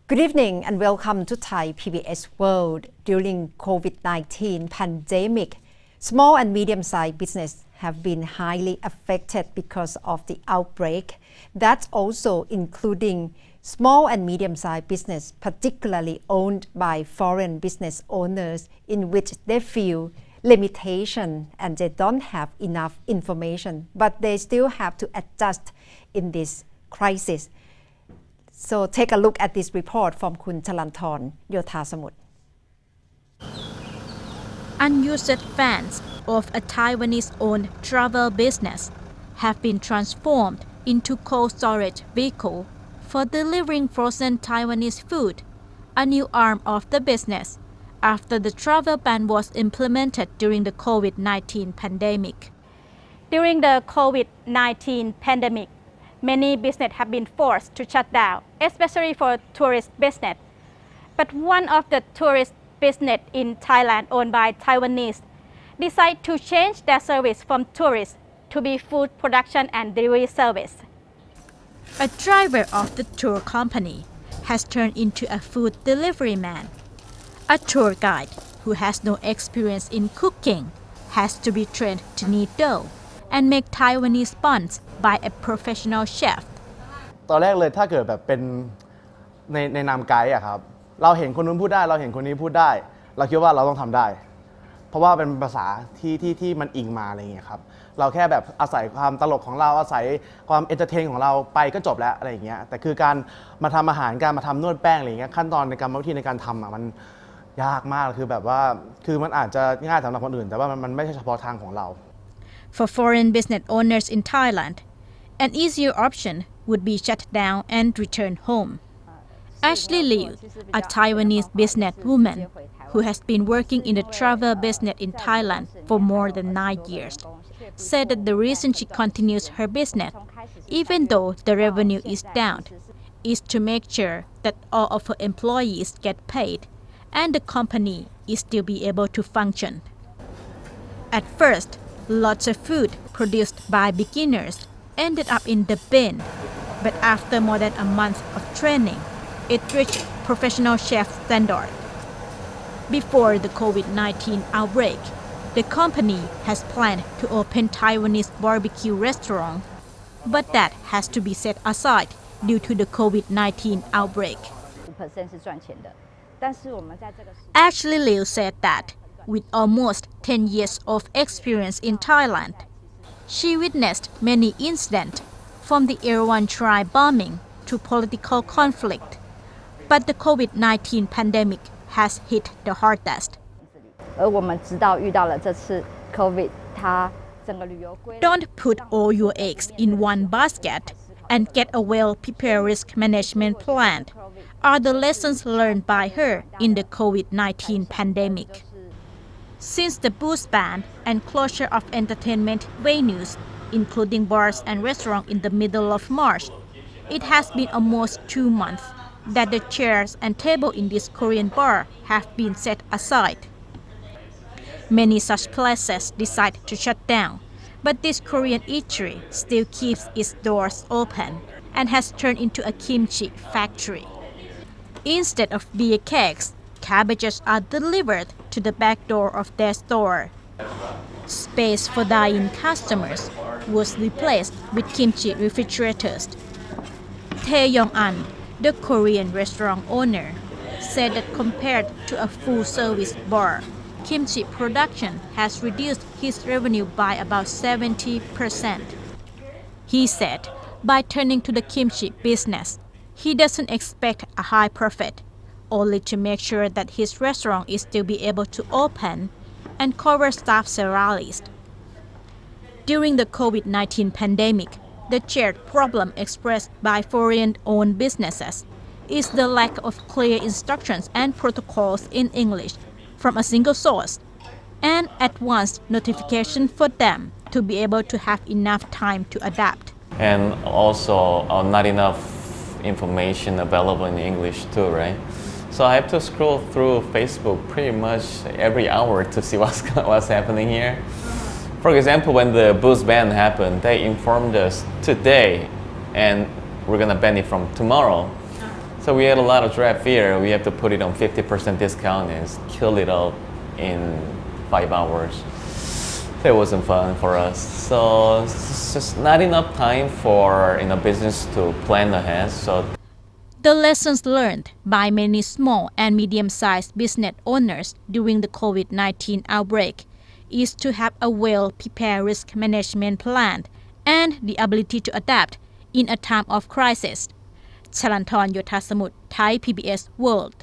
Good evening and welcome to Thai PBS World. During COVID-19 pandemic, small and medium-sized business have been highly affected because of the outbreak. That's also including small and medium-sized business, particularly owned by foreign business owners, in which they feel limitation and they don't have enough information, but they still have to adjust in this crisis. So take a look at this report from คุณชลันทร โยธาสมุทร Unused vans of a Taiwanese-owned travel business have been transformed into cold storage vehicle for delivering frozen Taiwanese food, a new arm of the business, after the travel ban was implemented during the COVID-19 pandemic. During the COVID-19 pandemic, many businesses have been forced to shut down, especially for tourist business. But one of the tourist business in Thailand owned by Taiwanese decided to change their service from tourists to be food production and delivery service. A driver of the tour company has turned into a food delivery man. A tour guide who has no experience in cooking has to be trained to knead dough and make Taiwanese buns by a professional chef. ตอนแรกเลยถ้าเกิดแบบเป็นในนามไกด์อะครับเราเห็นคนนู้นพูดได้เราเห็นคนนี้พูดได้เราคิดว่าเราต้องทำได้เพราะว่าเป็นภาษาที่มันอิงมาอะไรอย่างเงี้ยครับเราแค่แบบอาศัยความตลกของเราอาศัยความเอนเตอร์เทนของเราไปก็จบแล้วอะไรอย่างเงี้ยแต่คือการมาทำอาหารการมาทำนวดแป้งอะไรอย่างเงี้ยขั้นตอนในกรรมวิธีในการทำอะมันยากมากคือแบบว่าคือมันอาจจะง่ายสำหรับคนอื่นแต่ว่ามันไม่ใช่เฉพาะทางของเรา For foreign business owners in Thailand, an easier option would be shut down and return home. Ashley Liu, a Taiwanese businesswoman who has been working in the travel business in Thailand for more than 9 years, said that the reason she continues her business, even though the revenue is down, is to make sure that all of her employees get paid and the company is still be able to function. At first, lots of food produced by beginners ended up in the bin, but after more than a month of training, it reached professional chef standard. Before the COVID-19 outbreak, the company has planned to open Taiwanese barbecue restaurant, but that has to be set aside due to the COVID-19 outbreak. Ashley Liu said that with almost 10 years of experience in Thailand, she witnessed many incidents from the Erewhon tribe bombing to political conflict, but the COVID-19 pandemic has hit the hardest. Don't put all your eggs in one basket and get a well-prepared risk management plan are the lessons learned by her in the COVID-19 pandemic. Since the booze ban and closure of entertainment venues, including bars and restaurants in the middle of March, it has been almost 2 months that the chairs and tables in this Korean bar have been set aside. Many such places decide to shut down, but this Korean eatery still keeps its doors open and has turned into a kimchi factory. Instead of beer kegs, cabbages are delivered to the back door of their store. Space for dine-in customers was replaced with kimchi refrigerators. Tae Yong-an, the Korean restaurant owner, said that compared to a full-service bar, kimchi production has reduced his revenue by about 70%. He said by turning to the kimchi business, he doesn't expect a high profit, only to make sure that his restaurant is still be able to open and cover staff salaries. During the COVID-19 pandemic, the shared problem expressed by foreign-owned businesses is the lack of clear instructions and protocols in English from a single source, and advanced notification for them to be able to have enough time to adapt. And also not enough information available in English too, right? So I have to scroll through Facebook pretty much every hour to see what's happening here. For example, when the booze ban happened, they informed us today and we're gonna ban it from tomorrow. So we had a lot of draft beer. We have to put it on 50% discount and kill it all in 5 hours. It wasn't fun for us. So it's just not enough time for business to plan ahead. So The lessons learned by many small and medium-sized business owners during the COVID-19 outbreak is to have a well-prepared risk management plan and the ability to adapt in a time of crisis. Chalanthorn Yotasamut, Thai PBS World